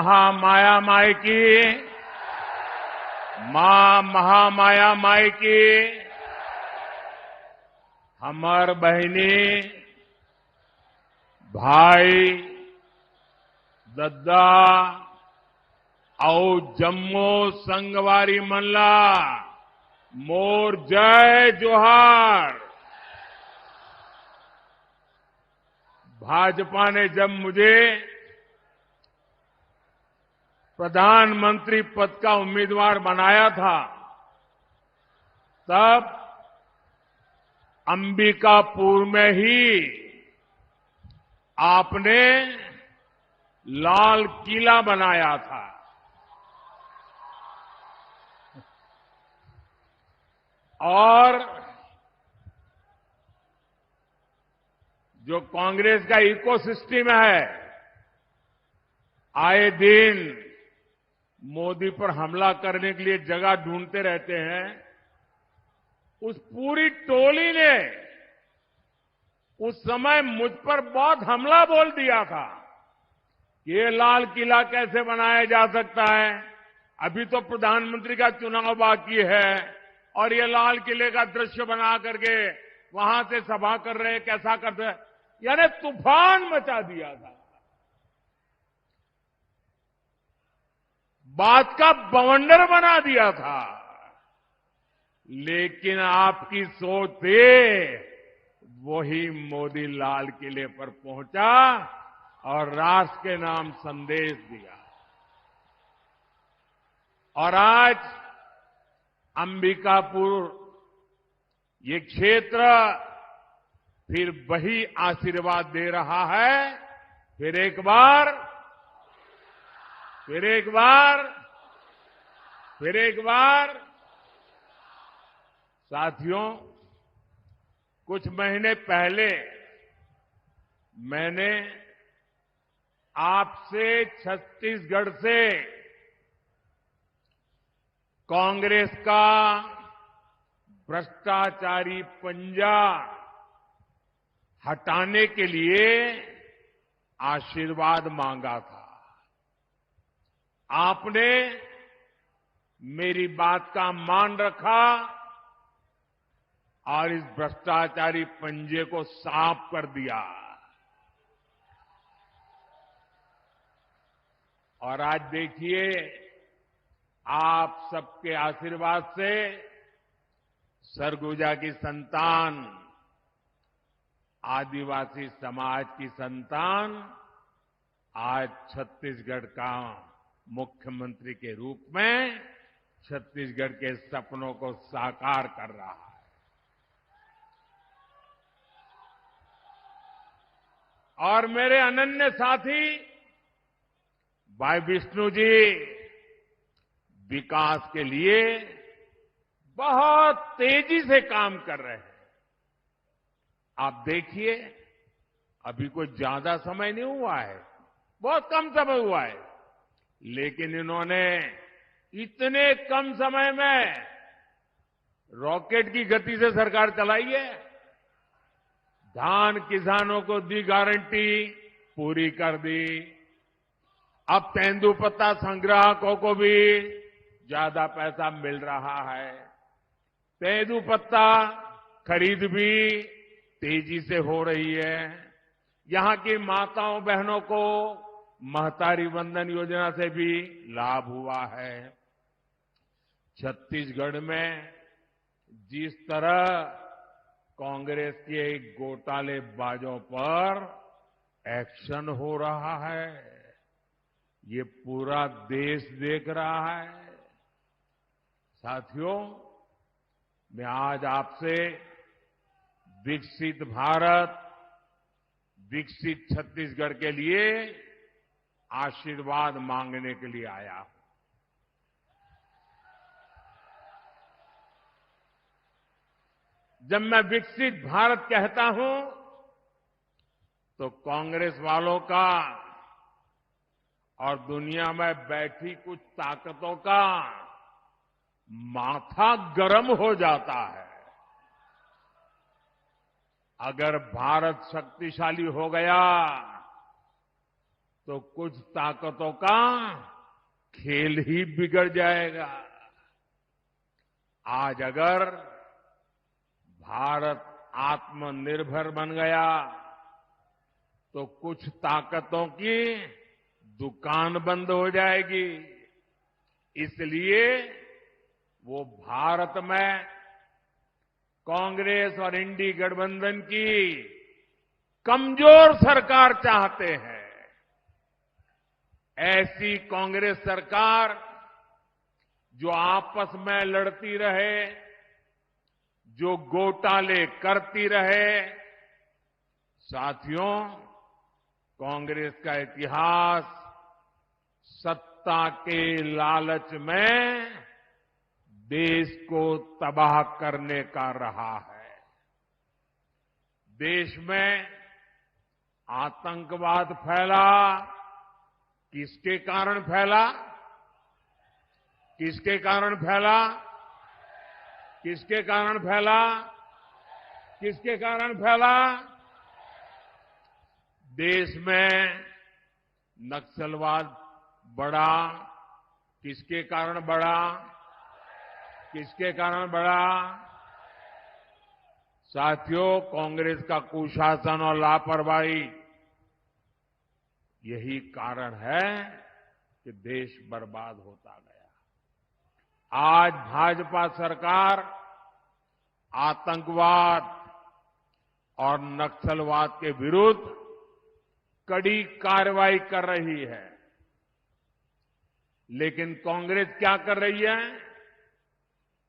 महामाया माई की, मां महामाया माई की, हमर बहिनी भाई दद्दा और जम्मू संगवारी मल्ला मोर जय जोहार। भाजपा ने जब मुझे प्रधानमंत्री पद का उम्मीदवार बनाया था, तब अंबिकापुर में ही आपने लाल किला बनाया था। और जो कांग्रेस का इकोसिस्टम है, आए दिन मोदी पर हमला करने के लिए जगह ढूंढते रहते हैं। उस पूरी टोली ने उस समय मुझ पर बहुत हमला बोल दिया था कि ये लाल किला कैसे बनाया जा सकता है, अभी तो प्रधानमंत्री का चुनाव बाकी है और ये लाल किले का दृश्य बना करके वहां से सभा कर रहे हैं, कैसा करते हैं, यानी तूफान मचा दिया था। बात का बवंडर बना दिया था। लेकिन आपकी सोच से वही मोदी लाल किले पर पहुंचा और राष्ट्र के नाम संदेश दिया। और आज अंबिकापुर ये क्षेत्र फिर वही आशीर्वाद दे रहा है। फिर एक बार साथियों, कुछ महीने पहले मैंने आपसे छत्तीसगढ़ से कांग्रेस का भ्रष्टाचारी पंजा हटाने के लिए आशीर्वाद मांगा था। आपने मेरी बात का मान रखा और इस भ्रष्टाचारी पंजे को साफ कर दिया। और आज देखिए, आप सबके आशीर्वाद से सरगुजा की संतान, आदिवासी समाज की संतान आज छत्तीसगढ़ का मुख्यमंत्री के रूप में छत्तीसगढ़ के सपनों को साकार कर रहा है। और मेरे अनन्य साथी भाई विष्णु जी विकास के लिए बहुत तेजी से काम कर रहे हैं। आप देखिए, अभी कोई ज्यादा समय नहीं हुआ है, बहुत कम समय हुआ है, लेकिन इन्होंने इतने कम समय में रॉकेट की गति से सरकार चलाई है। धान किसानों को दी गारंटी, पूरी कर दी। अब तेंदुपत्ता संग्राहकों को भी ज्यादा पैसा मिल रहा है। तेंदुपत्ता खरीद भी तेजी से हो रही है। यहां की माताओं बहनों को महतारी वंदन योजना से भी लाभ हुआ है। छत्तीसगढ़ में जिस तरह कांग्रेस के घोटालेबाजों पर एक्शन हो रहा है, ये पूरा देश देख रहा है। साथियों, मैं आज आपसे विकसित भारत, विकसित छत्तीसगढ़ के लिए आशीर्वाद मांगने के लिए आया हूं। जब मैं विकसित भारत कहता हूं तो कांग्रेस वालों का और दुनिया में बैठी कुछ ताकतों का माथा गर्म हो जाता है। अगर भारत शक्तिशाली हो गया तो कुछ ताकतों का खेल ही बिगड़ जाएगा। आज अगर भारत आत्मनिर्भर बन गया तो कुछ ताकतों की दुकान बंद हो जाएगी। इसलिए वो भारत में कांग्रेस और इंडी गठबंधन की कमजोर सरकार चाहते हैं। ऐसी कांग्रेस सरकार जो आपस में लड़ती रहे, जो घोटाले करती रहे। साथियों, कांग्रेस का इतिहास सत्ता के लालच में देश को तबाह करने का रहा है। देश में आतंकवाद फैला, किसके कारण फैला? किसके कारण फैला? किसके कारण फैला? किसके कारण फैला? देश में नक्सलवाद बढ़ा, किसके कारण बढ़ा? किसके कारण बढ़ा? साथियों, कांग्रेस का कुशासन और लापरवाही यही कारण है कि देश बर्बाद होता गया। आज भाजपा सरकार आतंकवाद और नक्सलवाद के विरुद्ध कड़ी कार्रवाई कर रही है, लेकिन कांग्रेस क्या कर रही है?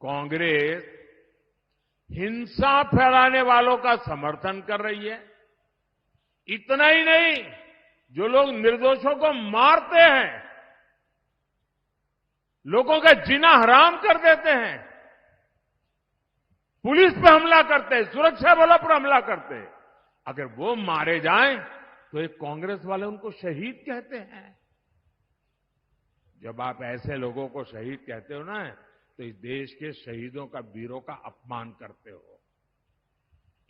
कांग्रेस हिंसा फैलाने वालों का समर्थन कर रही है। इतना ही नहीं, जो लोग निर्दोषों को मारते हैं, लोगों का जीना हराम कर देते हैं, पुलिस पे हमला करते हैं, सुरक्षा बलों पर हमला करते हैं, अगर वो मारे जाएं तो एक कांग्रेस वाले उनको शहीद कहते हैं। जब आप ऐसे लोगों को शहीद कहते हो ना, तो इस देश के शहीदों का, वीरों का अपमान करते हो।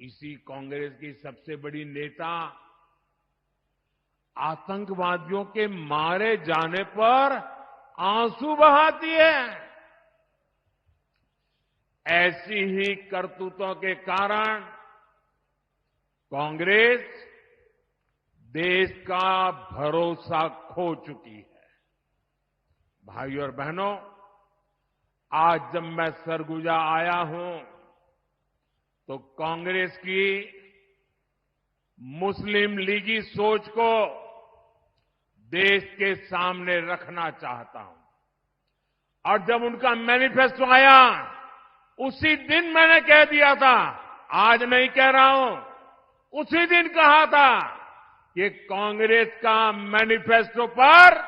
इसी कांग्रेस की सबसे बड़ी नेता आतंकवादियों के मारे जाने पर आंसू बहाती है। ऐसी ही करतूतों के कारण कांग्रेस देश का भरोसा खो चुकी है। भाइयों और बहनों, आज जब मैं सरगुजा आया हूं तो कांग्रेस की मुस्लिम लीगी सोच को देश के सामने रखना चाहता हूं। और जब उनका मैनिफेस्टो आया, उसी दिन मैंने कह दिया था, आज नहीं कह रहा हूं, उसी दिन कहा था कि कांग्रेस का मैनिफेस्टो पर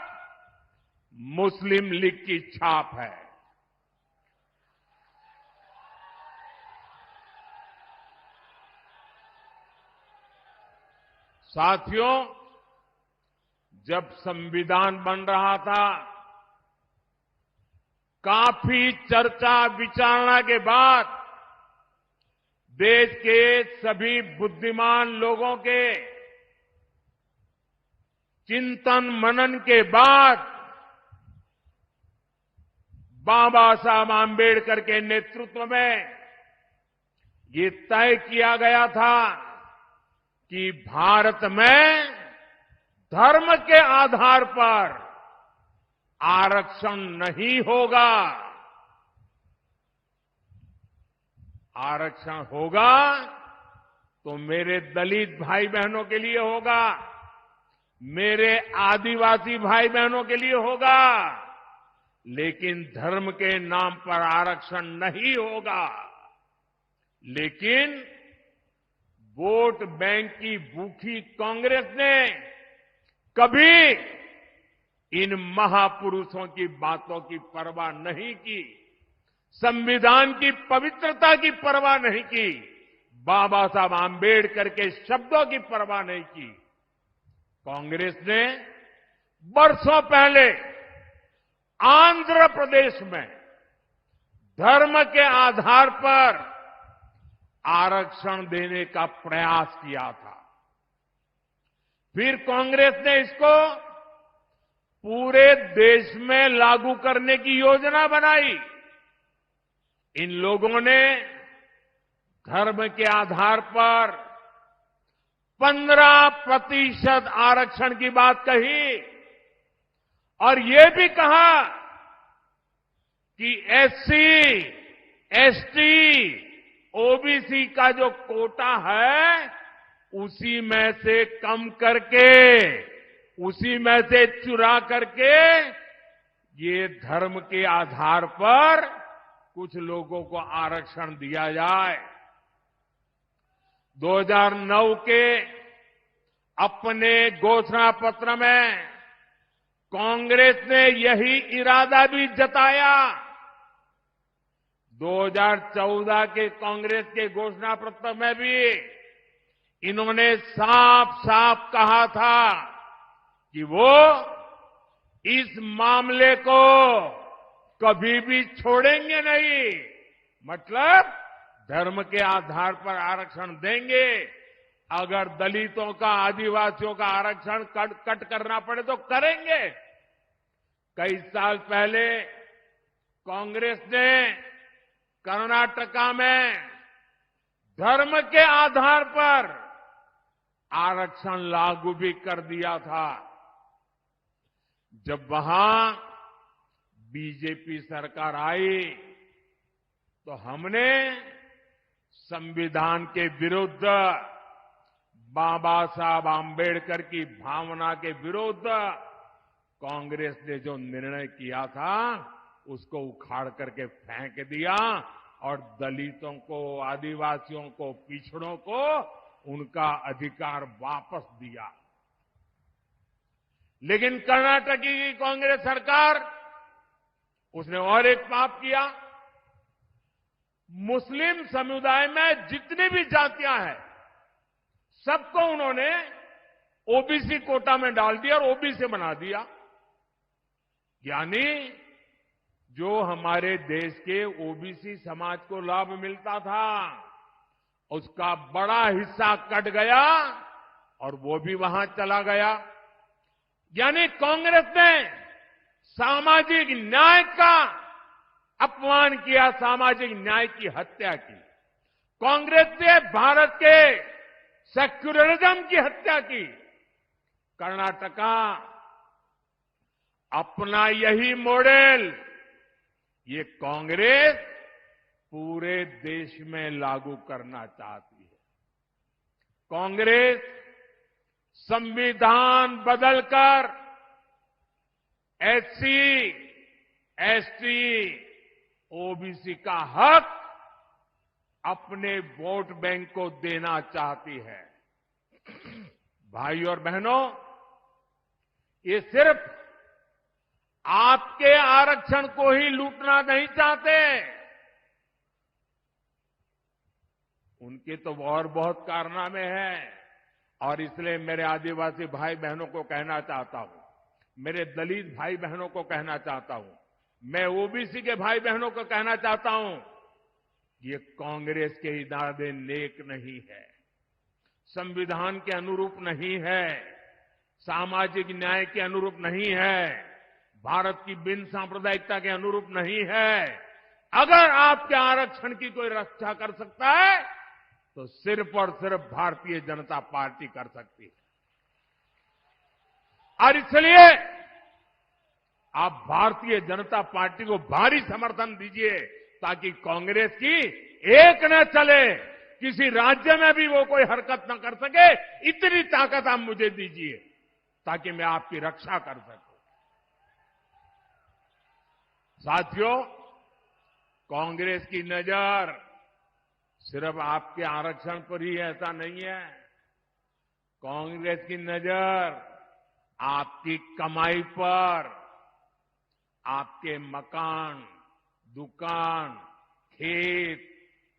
मुस्लिम लीग की छाप है। साथियों, जब संविधान बन रहा था, काफी चर्चा विचारणा के बाद देश के सभी बुद्धिमान लोगों के चिंतन मनन के बाद बाबा साहब आंबेडकर के नेतृत्व में ये तय किया गया था कि भारत में धर्म के आधार पर आरक्षण नहीं होगा। आरक्षण होगा तो मेरे दलित भाई बहनों के लिए होगा, मेरे आदिवासी भाई बहनों के लिए होगा, लेकिन धर्म के नाम पर आरक्षण नहीं होगा। लेकिन वोट बैंक की भूखी कांग्रेस ने कभी इन महापुरुषों की बातों की परवाह नहीं की, संविधान की पवित्रता की परवाह नहीं की, बाबा साहब आंबेडकर के शब्दों की परवाह नहीं की। कांग्रेस ने बरसों पहले आंध्र प्रदेश में धर्म के आधार पर आरक्षण देने का प्रयास किया था। फिर कांग्रेस ने इसको पूरे देश में लागू करने की योजना बनाई। इन लोगों ने धर्म के आधार पर 15% आरक्षण की बात कही और ये भी कहा कि एससी, एसटी, ओबीसी का जो कोटा है उसी में से कम करके, उसी में से चुरा करके ये धर्म के आधार पर कुछ लोगों को आरक्षण दिया जाए। 2009 के अपने घोषणा पत्र में कांग्रेस ने यही इरादा भी जताया। 2014 के कांग्रेस के घोषणा पत्र में भी इन्होंने साफ साफ कहा था कि वो इस मामले को कभी भी छोड़ेंगे नहीं। मतलब धर्म के आधार पर आरक्षण देंगे, अगर दलितों का, आदिवासियों का आरक्षण कट करना पड़े तो करेंगे। कई साल पहले कांग्रेस ने कर्नाटका में धर्म के आधार पर आरक्षण लागू भी कर दिया था। जब वहां बीजेपी सरकार आई तो हमने संविधान के विरुद्ध, बाबा साहब आंबेडकर की भावना के विरुद्ध कांग्रेस ने जो निर्णय किया था उसको उखाड़ करके फेंक दिया और दलितों को, आदिवासियों को, पिछड़ों को उनका अधिकार वापस दिया। लेकिन कर्नाटक की कांग्रेस सरकार, उसने और एक पाप किया। मुस्लिम समुदाय में जितनी भी जातियां हैं सबको उन्होंने ओबीसी कोटा में डाल दिया और ओबीसी बना दिया। यानी जो हमारे देश के ओबीसी समाज को लाभ मिलता था उसका बड़ा हिस्सा कट गया और वो भी वहां चला गया। यानी कांग्रेस ने सामाजिक न्याय का अपमान किया, सामाजिक न्याय की हत्या की। कांग्रेस ने भारत के सेक्युलरिज्म की हत्या की। कर्नाटका अपना यही मॉडल ये कांग्रेस पूरे देश में लागू करना चाहती है। कांग्रेस संविधान बदलकर एससी, एसटी, ओबीसी का हक अपने वोट बैंक को देना चाहती है। भाई और बहनों, ये सिर्फ आपके आरक्षण को ही लूटना नहीं चाहते, उनके तो और बहुत कारनामे हैं। और इसलिए मेरे आदिवासी भाई बहनों को कहना चाहता हूं, मेरे दलित भाई बहनों को कहना चाहता हूं, मैं ओबीसी के भाई बहनों को कहना चाहता हूं, ये कांग्रेस के इरादे नेक नहीं है, संविधान के अनुरूप नहीं है, सामाजिक न्याय के अनुरूप नहीं है, भारत की बिन सांप्रदायिकता के अनुरूप नहीं है। अगर आपके आरक्षण की कोई रक्षा कर सकता है तो सिर्फ और सिर्फ भारतीय जनता पार्टी कर सकती है। और इसलिए आप भारतीय जनता पार्टी को भारी समर्थन दीजिए ताकि कांग्रेस की एक न चले, किसी राज्य में भी वो कोई हरकत न कर सके, इतनी ताकत आप मुझे दीजिए ताकि मैं आपकी रक्षा कर सकूं। साथियों, कांग्रेस की नजर सिर्फ आपके आरक्षण पर ही ऐसा नहीं है। कांग्रेस की नजर आपकी कमाई पर, आपके मकान, दुकान, खेत,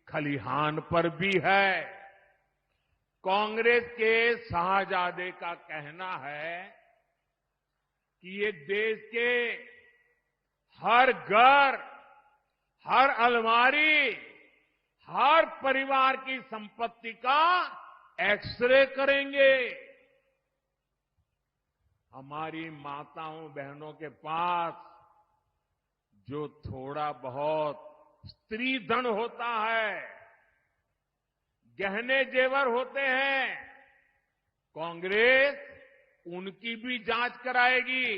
खलिहान पर भी है। कांग्रेस के शाहजादे का कहना है कि ये देश के हर घर, हर अलमारी, हर परिवार की संपत्ति का एक्सरे करेंगे। हमारी माताओं बहनों के पास जो थोड़ा बहुत स्त्री धन होता है, गहने जेवर होते हैं, कांग्रेस उनकी भी जांच कराएगी।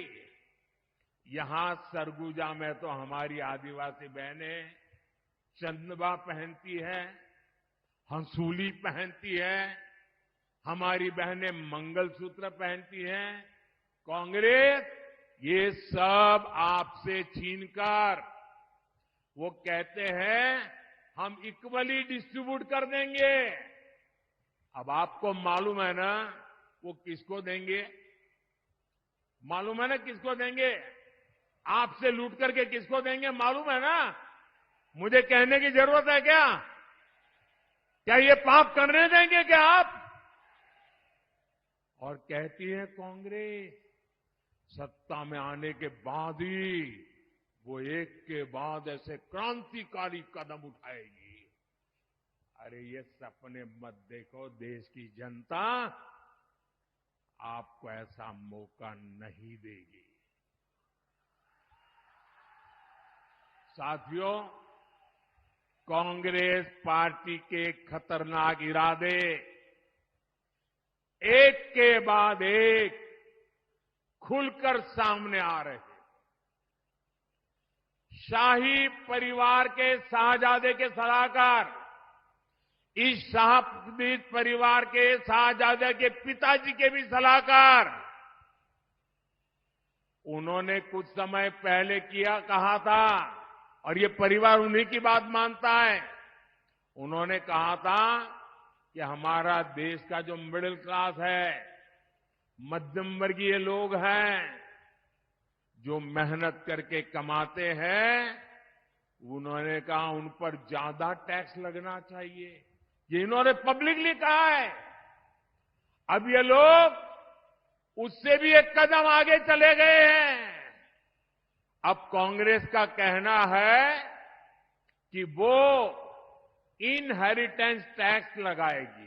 यहां सरगुजा में तो हमारी आदिवासी बहनें चंदवा पहनती है, हंसूली पहनती है, हमारी बहनें मंगलसूत्र पहनती हैं। कांग्रेस ये सब आपसे छीनकर वो कहते हैं हम इक्वली डिस्ट्रीब्यूट कर देंगे। अब आपको मालूम है ना वो किसको देंगे? मालूम है ना किसको देंगे? आपसे लूट करके किसको देंगे मालूम है ना? मुझे कहने की जरूरत है क्या? क्या ये पाप करने देंगे क्या आप? और कहती है कांग्रेस सत्ता में आने के बाद ही वो एक के बाद ऐसे क्रांतिकारी कदम उठाएगी। अरे ये सपने मत देखो, देश की जनता आपको ऐसा मौका नहीं देगी। साथियों, कांग्रेस पार्टी के खतरनाक इरादे एक के बाद एक खुलकर सामने आ रहे हैं। शाही परिवार के शाहजादे के सलाहकार, इस शाही परिवार के शाहजादे के पिताजी के भी सलाहकार, उन्होंने कुछ समय पहले कहा था, और ये परिवार उन्हीं की बात मानता है। उन्होंने कहा था कि हमारा देश का जो मिडिल क्लास है, मध्यम वर्गीय लोग हैं, जो मेहनत करके कमाते हैं, उन्होंने कहा उन पर ज्यादा टैक्स लगना चाहिए। ये इन्होंने पब्लिकली कहा है। अब ये लोग उससे भी एक कदम आगे चले गए हैं। अब कांग्रेस का कहना है कि वो इनहेरिटेंस टैक्स लगाएगी।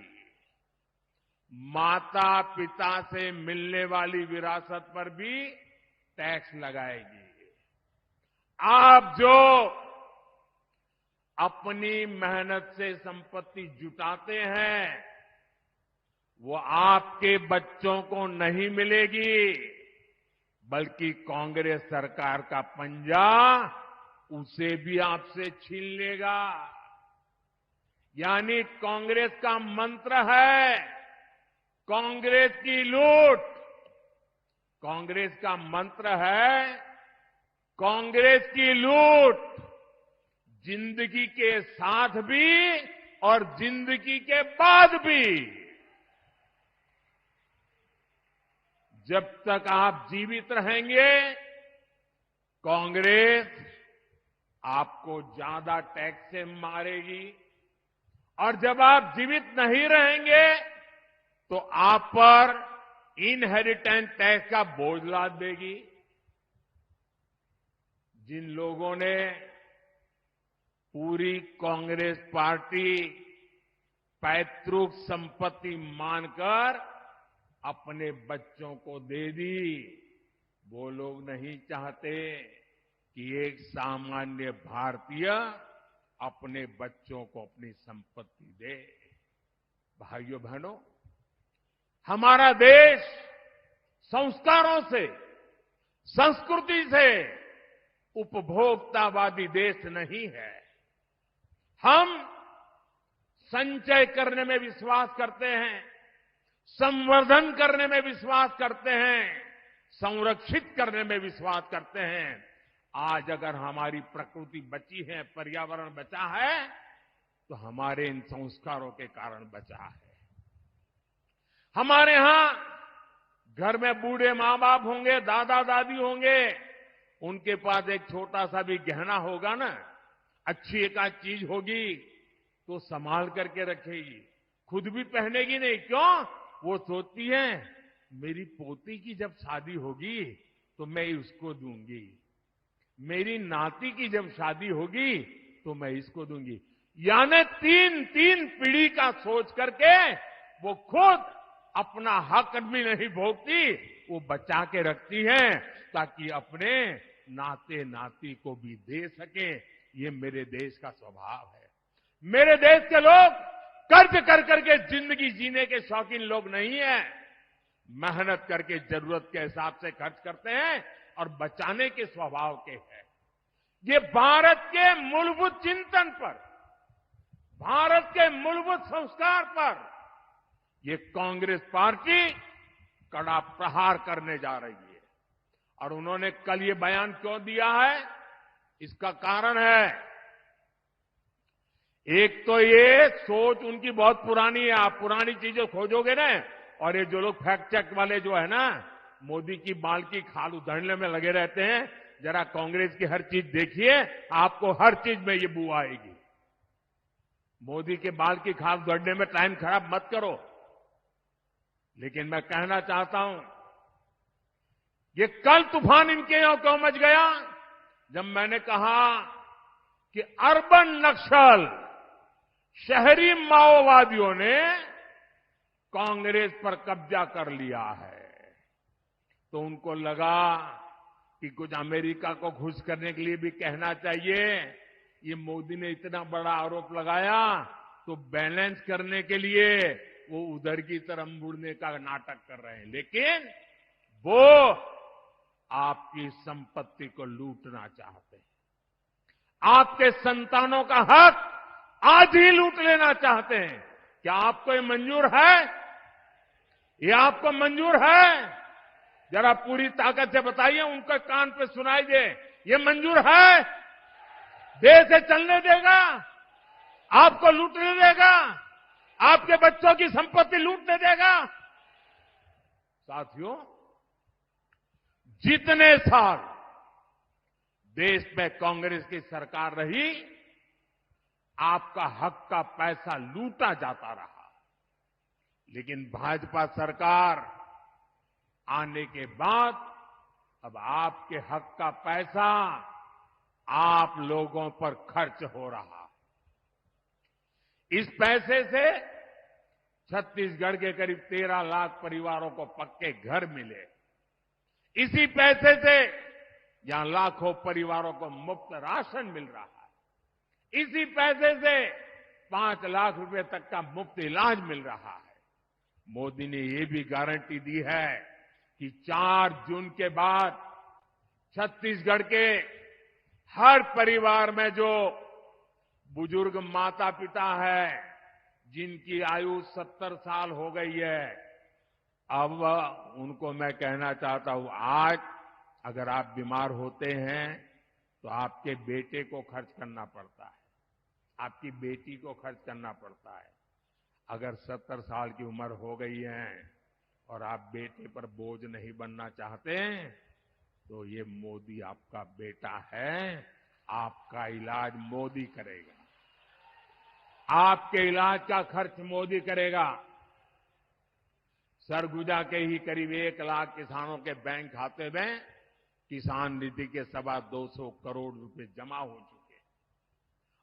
माता पिता से मिलने वाली विरासत पर भी टैक्स लगाएगी। आप जो अपनी मेहनत से संपत्ति जुटाते हैं, वो आपके बच्चों को नहीं मिलेगी, बल्कि कांग्रेस सरकार का पंजा उसे भी आपसे छीन लेगा। यानी कांग्रेस का मंत्र है कांग्रेस की लूट। कांग्रेस का मंत्र है कांग्रेस की लूट, जिंदगी के साथ भी और जिंदगी के बाद भी। जब तक आप जीवित रहेंगे, कांग्रेस आपको ज्यादा टैक्स से मारेगी, और जब आप जीवित नहीं रहेंगे तो आप पर इनहेरिटेंस टैक्स का बोझ लाद देगी। जिन लोगों ने पूरी कांग्रेस पार्टी पैतृक संपत्ति मानकर अपने बच्चों को दे दी, वो लोग नहीं चाहते कि एक सामान्य भारतीय अपने बच्चों को अपनी संपत्ति दे। भाइयों बहनों, हमारा देश संस्कारों से, संस्कृति से उपभोक्तावादी देश नहीं है। हम संचय करने में विश्वास करते हैं, संवर्धन करने में विश्वास करते हैं, संरक्षित करने में विश्वास करते हैं। आज अगर हमारी प्रकृति बची है, पर्यावरण बचा है, तो हमारे इन संस्कारों के कारण बचा है। हमारे यहां घर में बूढ़े मां बाप होंगे, दादा दादी होंगे, उनके पास एक छोटा सा भी गहना होगा ना, अच्छी एक आध चीज होगी तो संभाल करके रखेगी, खुद भी पहनेगी नहीं। क्यों? वो सोचती है मेरी पोती की जब शादी होगी तो मैं उसको दूंगी, मेरी नाती की जब शादी होगी तो मैं इसको दूंगी। यानी तीन पीढ़ी का सोच करके वो खुद अपना हक भी नहीं भोगती, वो बचा के रखती हैं ताकि अपने नाते नाती को भी दे सके। ये मेरे देश का स्वभाव है। मेरे देश के लोग कर्ज कर करके जिंदगी जीने के शौकीन लोग नहीं है। मेहनत करके जरूरत के हिसाब से खर्च करते हैं और बचाने के स्वभाव के हैं। ये भारत के मूलभूत चिंतन पर, भारत के मूलभूत संस्कार पर ये कांग्रेस पार्टी कड़ा प्रहार करने जा रही है। और उन्होंने कल ये बयान क्यों दिया है, इसका कारण है, एक तो ये सोच उनकी बहुत पुरानी है। आप पुरानी चीजें खोजोगे ना, और ये जो लोग फैक्ट चेक वाले जो है ना, मोदी की बाल की खाल उधेड़ने में लगे रहते हैं, जरा कांग्रेस की हर चीज देखिए, आपको हर चीज में ये बू आएगी। मोदी के बाल की खाल उधेड़ने में टाइम खराब मत करो। लेकिन मैं कहना चाहता हूं, ये कल तूफान इनके यहां क्यों मच गया, जब मैंने कहा कि अर्बन नक्सल, शहरी माओवादियों ने कांग्रेस पर कब्जा कर लिया है। तो उनको लगा कि कुछ अमेरिका को खुश करने के लिए भी कहना चाहिए। ये मोदी ने इतना बड़ा आरोप लगाया, तो बैलेंस करने के लिए वो उधर की तरफ मुड़ने का नाटक कर रहे हैं। लेकिन वो आपकी संपत्ति को लूटना चाहते हैं। आपके संतानों का हक आज ही लूट लेना चाहते हैं। क्या आपको ये मंजूर है? ये आपको मंजूर है? जरा पूरी ताकत से बताइए, उनके कान पे सुनाई दे। ये मंजूर है? देश से चलने देगा? आपको लूटने देगा? आपके बच्चों की संपत्ति लूटने देगा? साथियों, जितने साल देश में कांग्रेस की सरकार रही, आपका हक का पैसा लूटा जाता रहा। लेकिन भाजपा सरकार आने के बाद अब आपके हक का पैसा आप लोगों पर खर्च हो रहा। इस पैसे से छत्तीसगढ़ के करीब 13 लाख परिवारों को पक्के घर मिले। इसी पैसे से यहां लाखों परिवारों को मुफ्त राशन मिल रहा है। इसी पैसे से 5 लाख रुपए तक का मुफ्त इलाज मिल रहा है। मोदी ने ये भी गारंटी दी है कि 4 जून के बाद छत्तीसगढ़ के हर परिवार में जो बुजुर्ग माता पिता है, जिनकी आयु 70 साल हो गई है, अब उनको मैं कहना चाहता हूं, आज अगर आप बीमार होते हैं तो आपके बेटे को खर्च करना पड़ता है, आपकी बेटी को खर्च करना पड़ता है। अगर 70 साल की उम्र हो गई है और आप बेटे पर बोझ नहीं बनना चाहते, तो ये मोदी आपका बेटा है। आपका इलाज मोदी करेगा। आपके इलाज का खर्च मोदी करेगा। सरगुजा के ही करीब 1 लाख किसानों के बैंक खाते में किसान निधि के 225 करोड़ रुपए जमा हो चुके हैं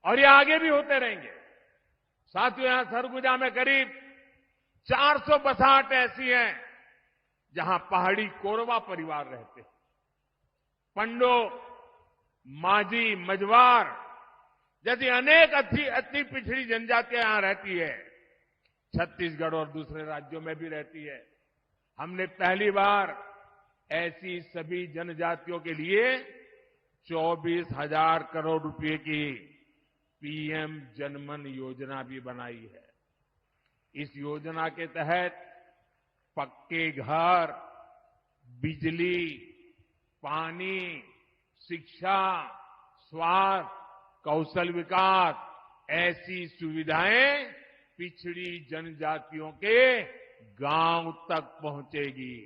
और ये आगे भी होते रहेंगे। साथियों, यहां सरगुजा में करीब 400 बसाहट ऐसी हैं जहां पहाड़ी कोरवा परिवार रहते हैं। पंडो, माझी, मझवार जैसी अनेक अति पिछड़ी जनजातियां यहां रहती है। छत्तीसगढ़ और दूसरे राज्यों में भी रहती है। हमने पहली बार ऐसी सभी जनजातियों के लिए 24,000 करोड़ रुपए की पीएम जनमन योजना भी बनाई है। इस योजना के तहत पक्के घर, बिजली, पानी, शिक्षा, स्वास्थ्य, कौशल विकास ऐसी सुविधाएं पिछड़ी जनजातियों के गांव तक पहुंचेगी।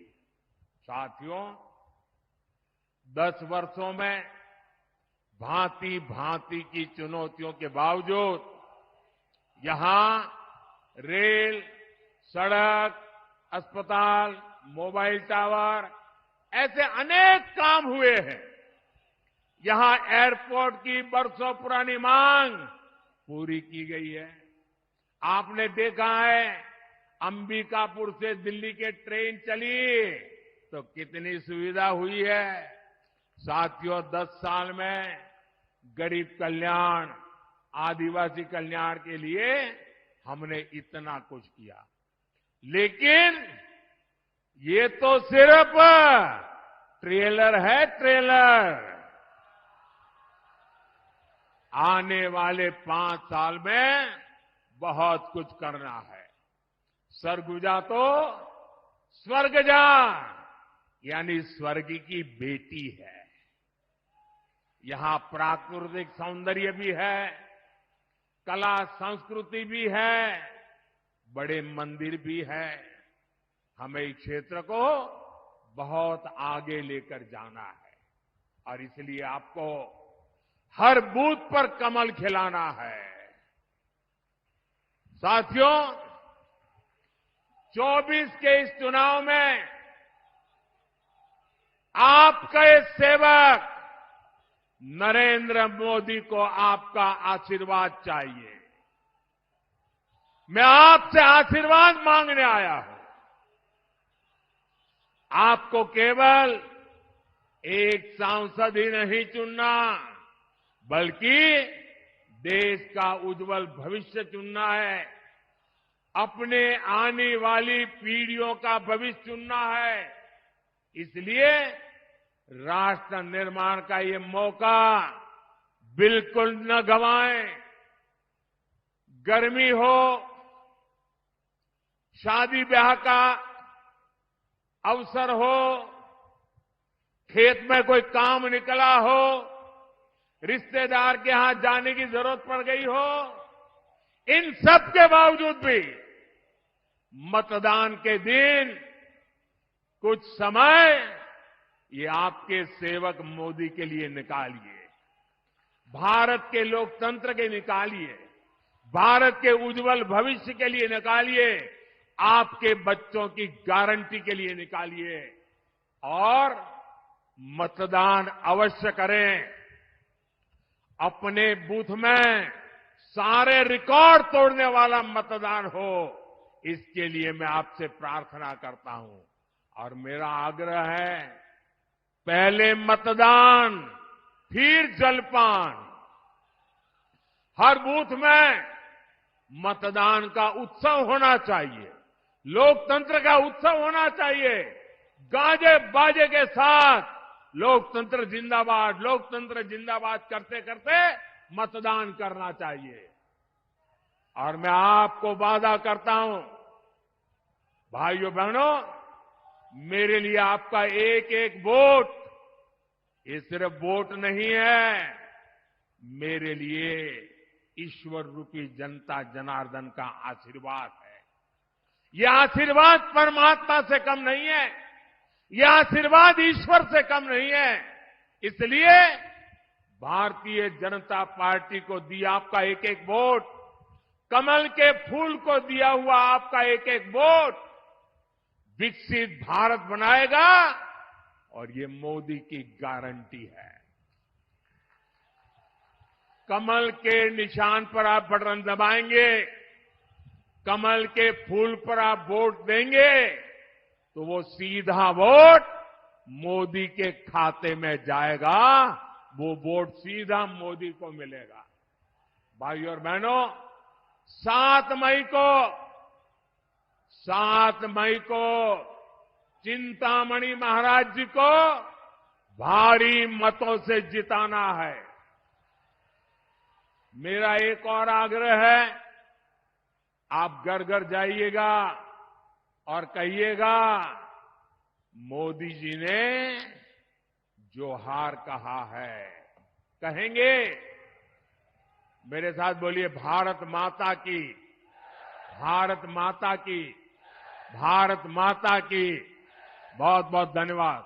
साथियों, 10 वर्षों में भांति भांति की चुनौतियों के बावजूद यहां रेल, सड़क, अस्पताल, मोबाइल टावर ऐसे अनेक काम हुए हैं। यहां एयरपोर्ट की बरसों पुरानी मांग पूरी की गई है। आपने देखा है अंबिकापुर से दिल्ली के ट्रेन चली तो कितनी सुविधा हुई है। साथियों, 10 साल में गरीब कल्याण, आदिवासी कल्याण के लिए हमने इतना कुछ किया। लेकिन ये तो सिर्फ ट्रेलर है, ट्रेलर। आने वाले 5 साल में बहुत कुछ करना है। सरगुजा तो स्वर्ग जा, यानी स्वर्ग की बेटी है। यहां प्राकृतिक सौंदर्य भी है, कला संस्कृति भी है, बड़े मंदिर भी है। हमें इस क्षेत्र को बहुत आगे लेकर जाना है और इसलिए आपको हर बूथ पर कमल खिलाना है। साथियों, 24 के इस चुनाव में आपके सेवक नरेंद्र मोदी को आपका आशीर्वाद चाहिए। मैं आपसे आशीर्वाद मांगने आया हूं। आपको केवल एक सांसद ही नहीं चुनना, बल्कि देश का उज्जवल भविष्य चुनना है। अपने आने वाली पीढ़ियों का भविष्य चुनना है। इसलिए राष्ट्र निर्माण का ये मौका बिल्कुल न गंवाएं। गर्मी हो, शादी ब्याह का अवसर हो, खेत में कोई काम निकला हो, रिश्तेदार के यहां जाने की जरूरत पड़ गई हो, इन सब के बावजूद भी मतदान के दिन कुछ समय ये आपके सेवक मोदी के लिए निकालिए। भारत के लोकतंत्र के निकालिए, भारत के उज्जवल भविष्य के लिए निकालिए, आपके बच्चों की गारंटी के लिए निकालिए और मतदान अवश्य करें। अपने बूथ में सारे रिकॉर्ड तोड़ने वाला मतदान हो, इसके लिए मैं आपसे प्रार्थना करता हूं और मेरा आग्रह है, पहले मतदान फिर जलपान। हर बूथ में मतदान का उत्सव होना चाहिए, लोकतंत्र का उत्सव होना चाहिए। गाजे बाजे के साथ लोकतंत्र जिंदाबाद, लोकतंत्र जिंदाबाद करते करते मतदान करना चाहिए। और मैं आपको वादा करता हूं, भाइयों बहनों, मेरे लिए आपका एक एक वोट ये सिर्फ वोट नहीं है, मेरे लिए ईश्वर रूपी जनता जनार्दन का आशीर्वाद है। यह आशीर्वाद परमात्मा से कम नहीं है, यह आशीर्वाद ईश्वर से कम नहीं है। इसलिए भारतीय जनता पार्टी को दिया आपका एक एक वोट, कमल के फूल को दिया हुआ आपका एक एक वोट विकसित भारत बनाएगा और ये मोदी की गारंटी है। कमल के निशान पर आप बटन दबाएंगे, कमल के फूल पर आप वोट देंगे तो वो सीधा वोट मोदी के खाते में जाएगा, वो वोट सीधा मोदी को मिलेगा। भाइयों और बहनों, 7 मई को चिंतामणि महाराज जी को भारी मतों से जिताना है। मेरा एक और आग्रह है, आप घर घर जाइएगा और कहिएगा, मोदी जी ने जो हार कहा है, कहेंगे? मेरे साथ बोलिए, भारत माता की, भारत माता की, भारत माता की। बहुत बहुत धन्यवाद।